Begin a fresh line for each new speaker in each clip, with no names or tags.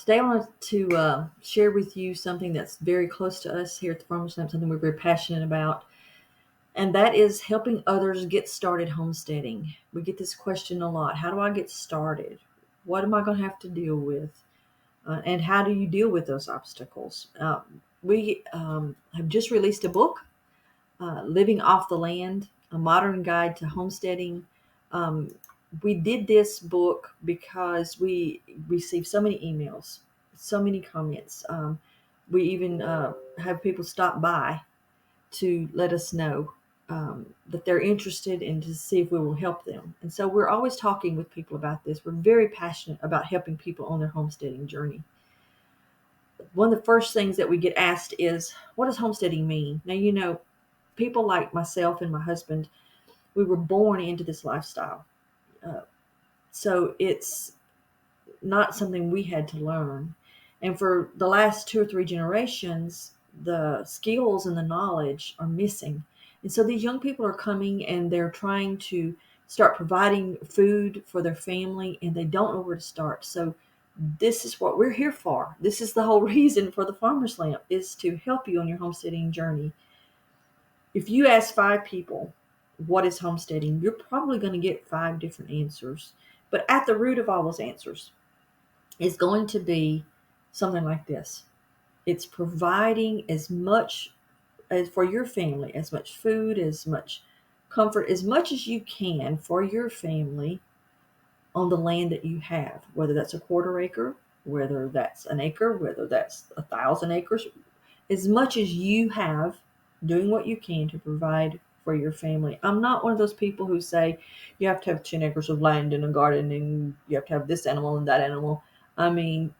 Today, I wanted to share with you something that's very close to us here at the Farmers Lab, something we're very passionate about, and that is helping others get started homesteading. We get this question a lot. How do I get started? What am I going to have to deal with? And how do you deal with those obstacles? We have just released a book, Living Off the Land, a modern guide to homesteading. Um, we did this book because we received so many emails, so many comments. We even have people stop by to let us know that they're interested and to see if we will help them. And so we're always talking with people about this. We're very passionate about helping people on their homesteading journey. One of the first things that we get asked is, what does homesteading mean? Now, people like myself and my husband, we were born into this lifestyle. Uh, so it's not something we had to learn. And for the last two or three generations, the skills and the knowledge are missing. And so these young people are coming and they're trying to start providing food for their family and they don't know where to start. So this is what we're here for. This is the whole reason for the Farmers Lamp, is to help you on your homesteading journey. If you ask five people, what is homesteading, you're probably going to get five different answers. But at the root of all those answers is going to be something like this: it's providing as much as for your family, as much food, as much comfort, as much as you can for your family on the land that you have, whether that's a quarter acre, whether that's an acre, whether that's 1,000 acres, as much as you have, doing what you can to provide for your family. I'm not one of those people who say you have to have 10 acres of land and a garden and you have to have this animal and that animal. I mean,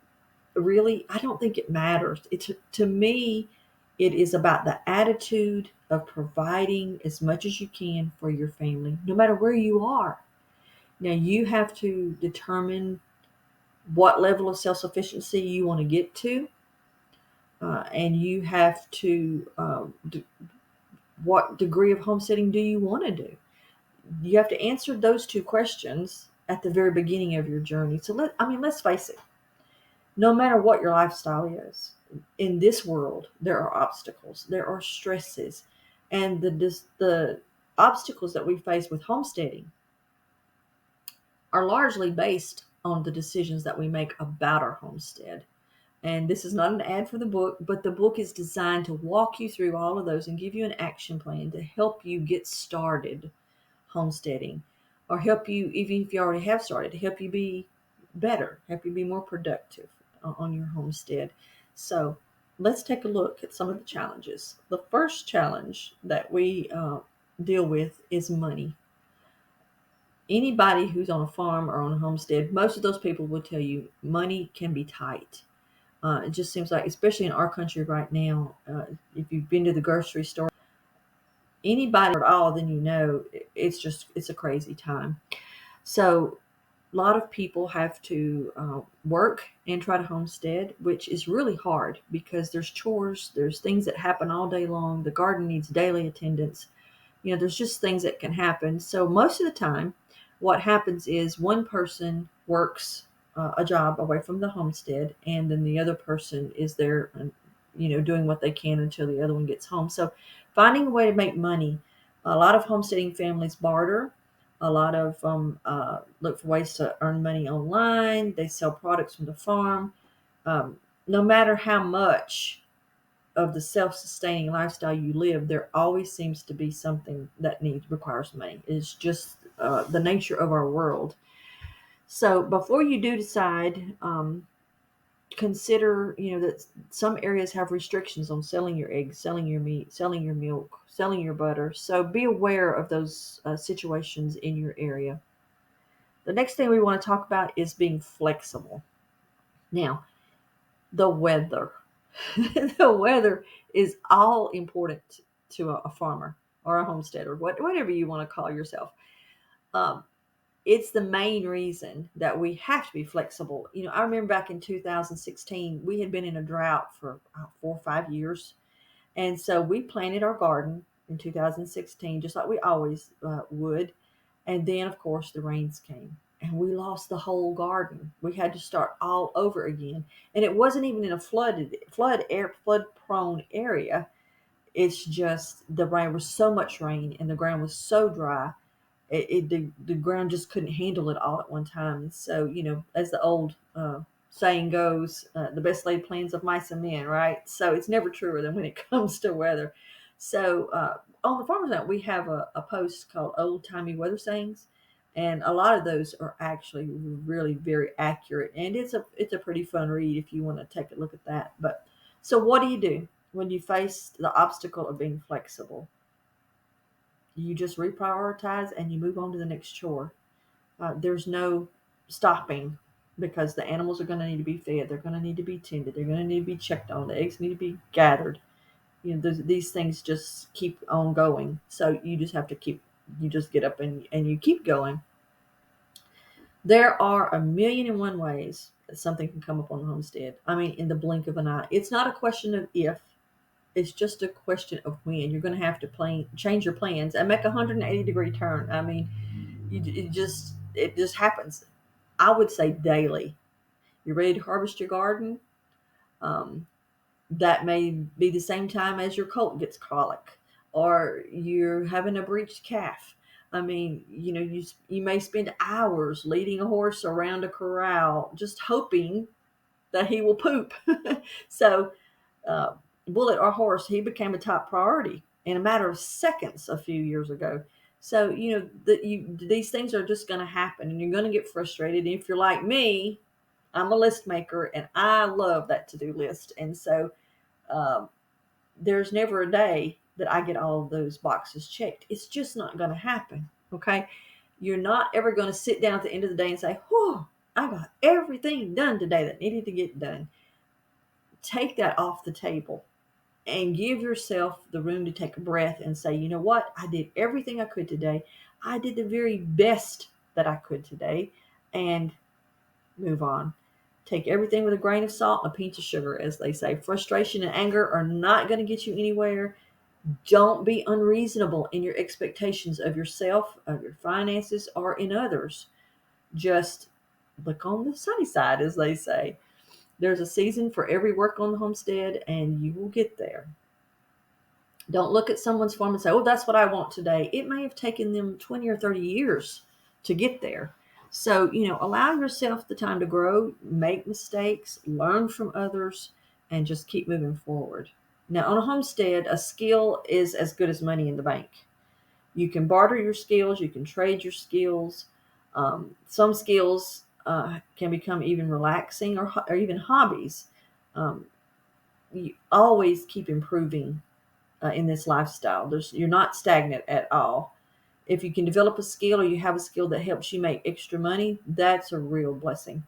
really, I don't think it matters. To me, it is about the attitude of providing as much as you can for your family, no matter where you are. Now, you have to determine what level of self sufficiency you want to get to, and you have to what degree of homesteading do you want to do? You have to answer those two questions at the very beginning of your journey. So let's face it. No matter what your lifestyle is, in this world, there are obstacles, there are stresses, and the obstacles that we face with homesteading are largely based on the decisions that we make about our homestead. And this is not an ad for the book, but the book is designed to walk you through all of those and give you an action plan to help you get started homesteading, or help you, even if you already have started, to help you be better, help you be more productive on your homestead. So let's take a look at some of the challenges. The first challenge that we deal with is money. Anybody who's on a farm or on a homestead, most of those people will tell you money can be tight. It just seems like, especially in our country right now, if you've been to the grocery store, anybody at all, then it's a crazy time. So a lot of people have to work and try to homestead, which is really hard because there's chores, there's things that happen all day long. The garden needs daily attendance. There's just things that can happen. So most of the time, what happens is one person works a job away from the homestead, and then the other person is there, and doing what they can until the other one gets home. So finding a way to make money. A lot of homesteading families barter. A lot of them look for ways to earn money online. They sell products from the farm. No matter how much of the self-sustaining lifestyle you live, there always seems to be something that requires money. It's just the nature of our world. So before you do decide, consider that some areas have restrictions on selling your eggs, selling your meat, selling your milk, selling your butter. So be aware of those situations in your area. The next thing we want to talk about is being flexible. Now, the weather. The weather is all important to a farmer or a homesteader, whatever you want to call yourself. Um, it's the main reason that we have to be flexible. I remember back in 2016, we had been in a drought for 4 or 5 years. And so we planted our garden in 2016, just like we always would. And then, of course, the rains came. and we lost the whole garden. We had to start all over again. And it wasn't even in a flood prone area. It's just the rain was so much rain and the ground was so dry. The ground just couldn't handle it all at one time. And so, as the old saying goes, the best laid plans of mice and men, right? So it's never truer than when it comes to weather. So on the Farmer's Note, we have a post called Old Timey Weather Sayings. And a lot of those are actually really very accurate. And it's a pretty fun read if you want to take a look at that. But so what do you do when you face the obstacle of being flexible? You just reprioritize and you move on to the next chore. There's no stopping because the animals are going to need to be fed. They're going to need to be tended. They're going to need to be checked on. The eggs need to be gathered. These things just keep on going. So you just have to you just get up and you keep going. There are a million and one ways that something can come up on the homestead. I mean, in the blink of an eye. It's not a question of if, it's just a question of when. You're going to have to change your plans and make a 180-degree turn. I mean, it just happens. I would say daily. You're ready to harvest your garden. Um, that may be the same time as your colt gets colic, or you're having a breached calf. I mean, you may spend hours leading a horse around a corral, just hoping that he will poop. So uh, Bullet, our horse, he became a top priority in a matter of seconds a few years ago. So these things are just going to happen, and you're going to get frustrated. And if you're like me, I'm a list maker, and I love that to-do list. And so um, there's never a day that I get all of those boxes checked. It's just not going to happen. Okay, you're not ever going to sit down at the end of the day and say, "Whoa, I got everything done today that needed to get done." Take that off the table and give yourself the room to take a breath and say, you know what? I did everything I could today. I did the very best that I could today, and move on. Take everything with a grain of salt and a pinch of sugar, as they say. Frustration and anger are not going to get you anywhere. Don't be unreasonable in your expectations of yourself, of your finances, or in others. Just look on the sunny side, as they say. There's a season for every work on the homestead, and you will get there. Don't look at someone's farm and say, oh, that's what I want today. It may have taken them 20 or 30 years to get there. So, allow yourself the time to grow, make mistakes, learn from others, and just keep moving forward. Now, on a homestead, a skill is as good as money in the bank. You can barter your skills, you can trade your skills. Some skills can become even relaxing or even hobbies. You always keep improving in this lifestyle. You're not stagnant at all. If you can develop a skill or you have a skill that helps you make extra money, that's a real blessing.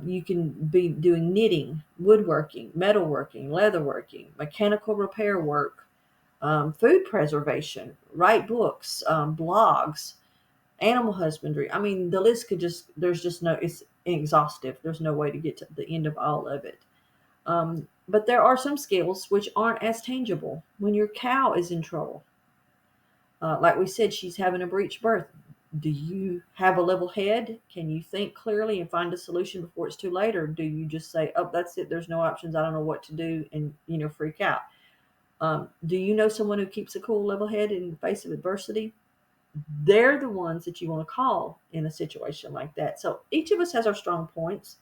You can be doing knitting, woodworking, metalworking, leatherworking, mechanical repair work, food preservation, write books, blogs, animal husbandry. I mean, the list it's exhaustive. There's no way to get to the end of all of it. But there are some skills which aren't as tangible. When your cow is in trouble, like we said, she's having a breech birth. Do you have a level head? Can you think clearly and find a solution before it's too late? Or do you just say, oh, that's it, there's no options, I don't know what to do, and freak out? Do you know someone who keeps a cool level head in the face of adversity? They're the ones that you want to call in a situation like that. So each of us has our strong points,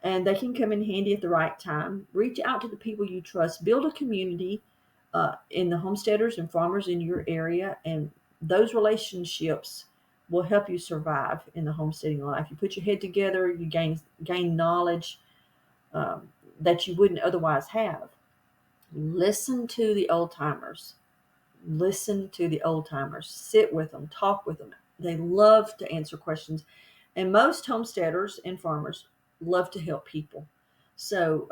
and they can come in handy at the right time. Reach out to the people you trust. Build a community in the homesteaders and farmers in your area, and those relationships will help you survive in the homesteading life. You put your head together, you gain knowledge that you wouldn't otherwise have. Listen to the old timers. Listen to the old timers. Sit with them. Talk with them. They love to answer questions. And most homesteaders and farmers love to help people. So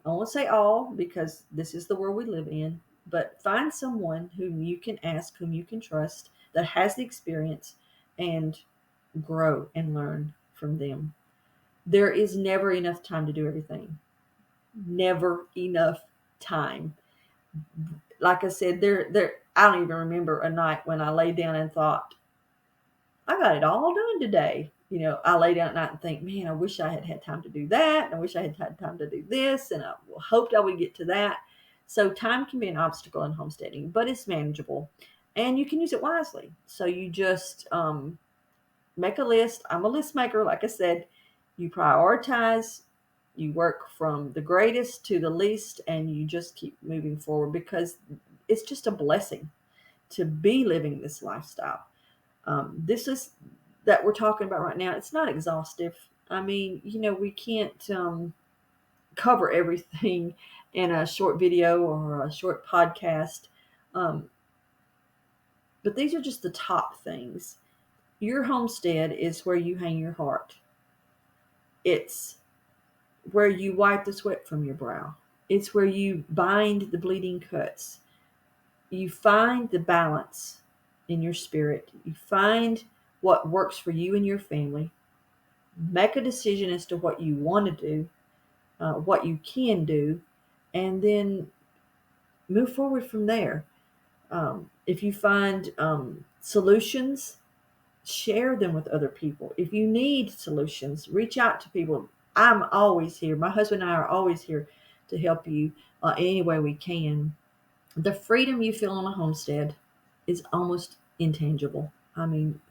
I won't say all, because this is the world we live in, but find someone whom you can ask, whom you can trust, that has the experience, and grow and learn from them. There is never enough time to do everything. Never enough time. Like I said, I don't even remember a night when I laid down and thought, I got it all done today. I lay down at night and think, man, I wish I had had time to do that. And I wish I had had time to do this. And I hoped I would get to that. So time can be an obstacle in homesteading, but it's manageable and you can use it wisely. So you just make a list. I'm a list maker. Like I said, you prioritize, you work from the greatest to the least, and you just keep moving forward because it's just a blessing to be living this lifestyle. This is that we're talking about right now. It's not exhaustive. I mean, we can't cover everything in a short video or a short podcast. Um, but these are just the top things. Your homestead is where you hang your heart. It's where you wipe the sweat from your brow. It's where you bind the bleeding cuts. You find the balance in your spirit. You find what works for you and your family. Make a decision as to what you want to do, what you can do, and then move forward from there. If you find solutions, share them with other people. If you need solutions, reach out to people. I'm always here. My husband and I are always here to help you any way we can. The freedom you feel on a homestead is almost intangible. I mean,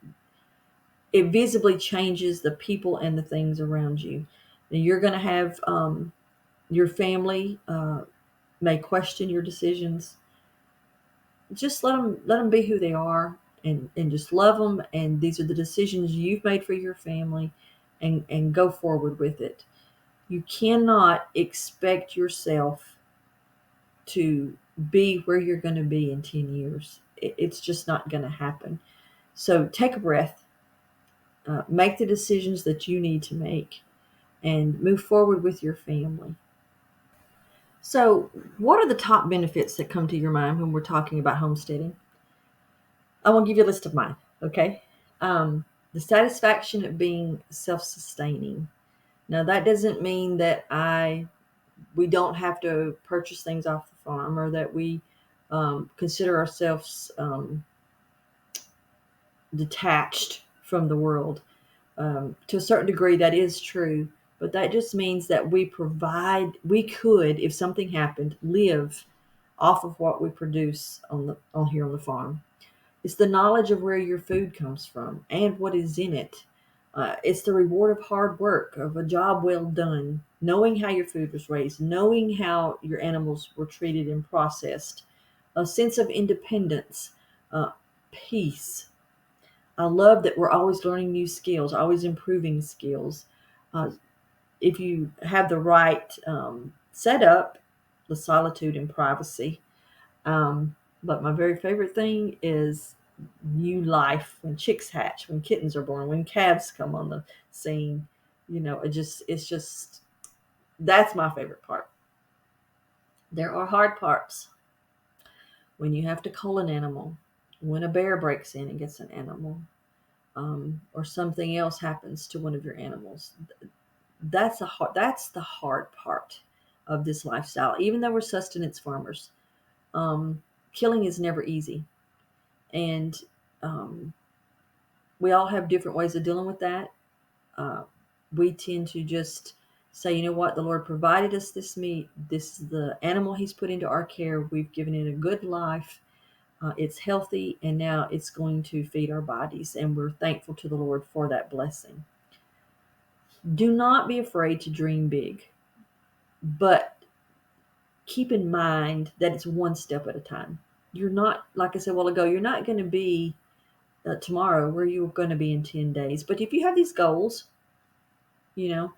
it visibly changes the people and the things around you. Now, you're going to have your family may question your decisions. Just let them be who they are, and just love them. And these are the decisions you've made for your family, and go forward with it. You cannot expect yourself to be where you're going to be in 10 years. It's just not going to happen. So take a breath, make the decisions that you need to make, and move forward with your family. So, what are the top benefits that come to your mind when we're talking about homesteading? I want to give you a list of mine, okay? The satisfaction of being self-sustaining. Now, that doesn't mean that we don't have to purchase things off the farm, or that we consider ourselves detached from the world. To a certain degree, that is true, but that just means that we could, if something happened, live off of what we produce on here on the farm. It's the knowledge of where your food comes from and what is in it. It's the reward of hard work, of a job well done, knowing how your food was raised, knowing how your animals were treated and processed, a sense of independence, peace. I love that we're always learning new skills, always improving skills. Uh, if you have the right setup, the solitude and privacy. But my very favorite thing is new life, when chicks hatch, when kittens are born, when calves come on the scene. It's just that's my favorite part. There are hard parts, when you have to cull an animal, when a bear breaks in and gets an animal, or something else happens to one of your animals. That's the hard part of this lifestyle. Even though we're sustenance farmers, killing is never easy, and we all have different ways of dealing with that. We tend to just say, you know what, the Lord provided us this meat. This is the animal He's put into our care. We've given it a good life. It's healthy, and now it's going to feed our bodies, and we're thankful to the Lord for that blessing. Do not be afraid to dream big, but keep in mind that it's one step at a time. You're not, like I said a while ago, you're not going to be tomorrow where you're going to be in 10 days. But if you have these goals, when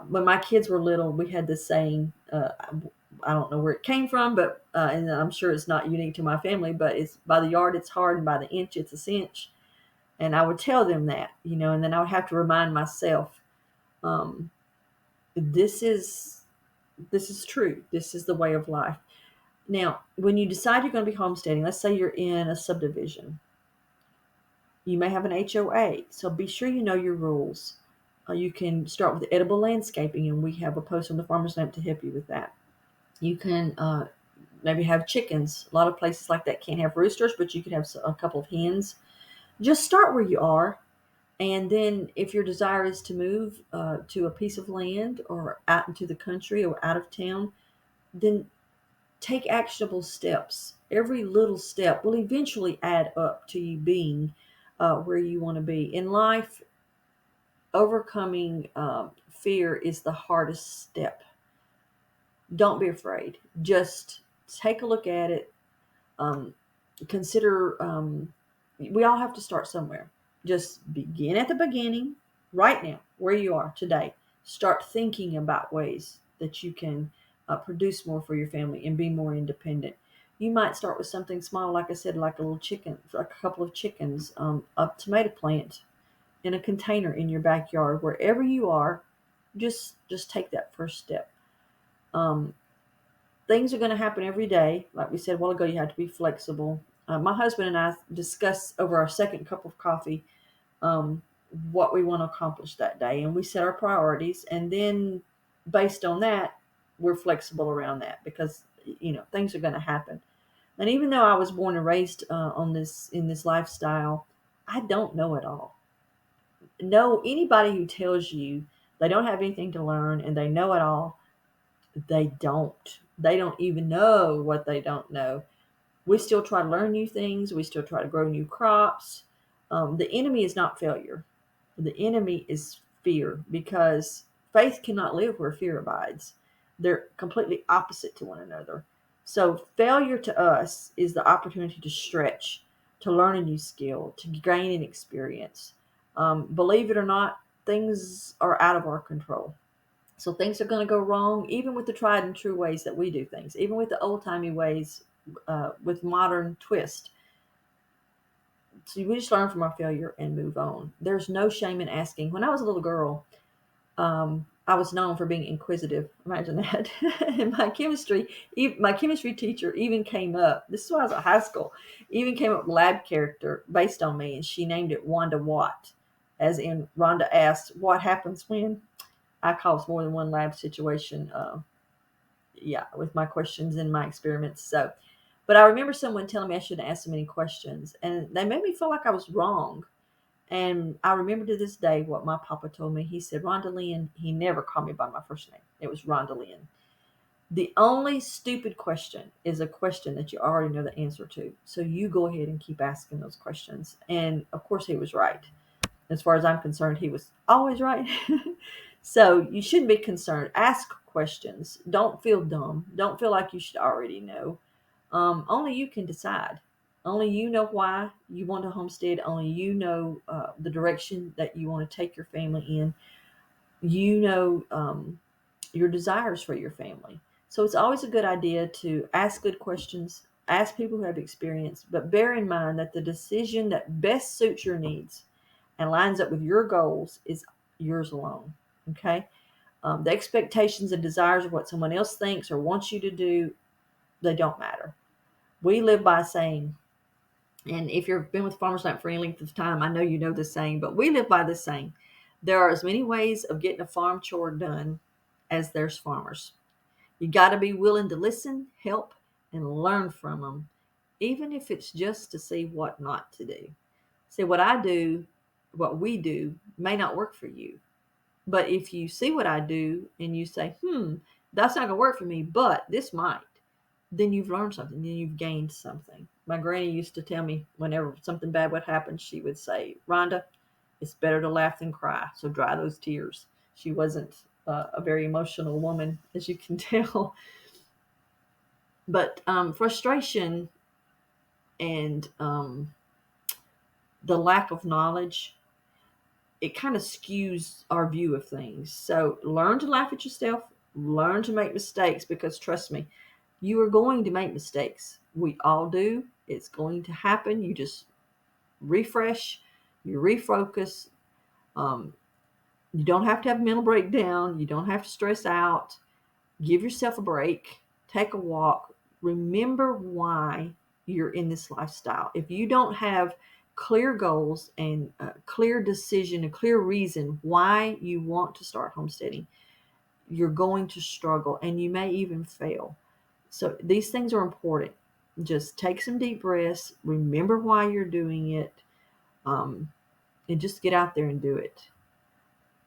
my kids were little, we had this saying, I don't know where it came from, but and I'm sure it's not unique to my family, but it's by the yard it's hard, and by the inch it's a cinch. And I would tell them that, and then I would have to remind myself, um, this is true. This is the way of life. Now, when you decide you're going to be homesteading, let's say you're in a subdivision, you may have an HOA, so be sure you know your rules. You can start with edible landscaping, and we have a post on the Farmer's Lamp to help you with that. You can maybe have chickens. A lot of places like that can't have roosters, but you could have a couple of hens. Just start where you are. And then if your desire is to move to a piece of land or out into the country or out of town, then take actionable steps. Every little step will eventually add up to you being where you want to be. In life, overcoming fear is the hardest step. Don't be afraid. Just take a look at it. Um, consider we all have to start somewhere. Just begin at the beginning, right now, where you are today. Start thinking about ways that you can produce more for your family and be more independent. You might start with something small, like I said, like a little chicken, like a couple of chickens, a tomato plant in a container in your backyard, wherever you are. Just take that first step. Um, Things are going to happen every day. Like we said a while ago, you have to be flexible. My husband and I discuss over our second cup of coffee um, what we want to accomplish that day, and we set our priorities, and then based on that, we're flexible around that because things are going to happen. And even though I was born and raised on this in this lifestyle, I don't know it all. No, anybody who tells you they don't have anything to learn and they know it all, they don't. They don't even know what they don't know. We still try to learn new things. We still try to grow new crops. The enemy is not failure. The enemy is fear, because faith cannot live where fear abides. They're completely opposite to one another. So failure to us is the opportunity to stretch, to learn a new skill, to gain an experience. Believe it or not, things are out of our control. So things are going to go wrong, even with the tried and true ways that we do things, even with the old timey ways with modern twist. So we just learn from our failure and move on. There's no shame in asking. When I was a little girl, I was known for being inquisitive. Imagine that. And my chemistry teacher even came up. This is when I was at high school. Even came up with a lab character based on me, and she named it Wanda Watt, as in Rhonda asked, "What happens when?" I caused more than one lab situation. Yeah, with my questions and my experiments. So, but I remember someone telling me I shouldn't ask so many questions, and they made me feel like I was wrong. And I remember to this day what my papa told me. He said, "Rhonda Lynn," he never called me by my first name. It was Rhonda Lynn. The only stupid question is a question that you already know the answer to. So you go ahead and keep asking those questions. And of course, he was right. As far as I'm concerned, he was always right. So you shouldn't be concerned. Ask questions. Don't feel dumb. Don't feel like you should already know. Only you can decide. Only you know why you want to homestead. Only you know the direction that you want to take your family in. You know your desires for your family. So it's always a good idea to ask good questions, ask people who have experience, but bear in mind that the decision that best suits your needs and lines up with your goals is yours alone. Okay? The expectations and desires of what someone else thinks or wants you to do, they don't matter. We live by a saying, and if you've been with Farmers Lab for any length of time, I know you know this saying, but we live by this saying: there are as many ways of getting a farm chore done as there's farmers. You got to be willing to listen, help, and learn from them, even if it's just to see what not to do. See, what we do may not work for you. But if you see what I do and you say, that's not going to work for me, but this might, then you've learned something, then you've gained something. My granny used to tell me whenever something bad would happen, she would say, "Rhonda, it's better to laugh than cry, so dry those tears." She wasn't a very emotional woman, as you can tell. But frustration and the lack of knowledge, it kind of skews our view of things. So learn to laugh at yourself, learn to make mistakes, because trust me, you are going to make mistakes. We all do. It's going to happen. You just refresh, you refocus. Um, you don't have to have a mental breakdown. You don't have to stress out. Give yourself a break. Take a walk. Remember why you're in this lifestyle. If you don't have clear goals and a clear decision, a clear reason why you want to start homesteading, you're going to struggle and you may even fail. So these things are important. Just take some deep breaths. Remember why you're doing it. Um, and just get out there and do it.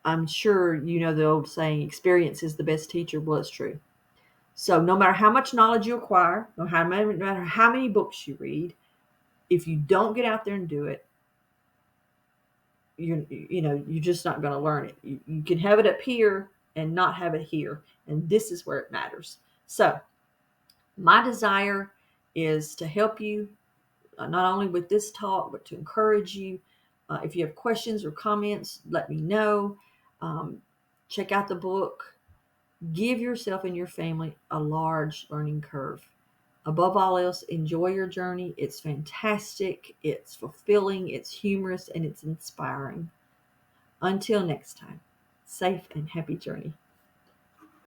I'm sure you know the old saying, experience is the best teacher. Well, it's true. So no matter how much knowledge you acquire, no matter how many books you read, if you don't get out there and do it, you're just not going to learn it. You can have it up here and not have it here, and this is where it matters. So my desire is to help you, not only with this talk, but to encourage you. If you have questions or comments, let me know. Check out the book. Give yourself and your family a large learning curve. Above all else, enjoy your journey. It's fantastic, it's fulfilling, it's humorous, and it's inspiring. Until next time, safe and happy journey.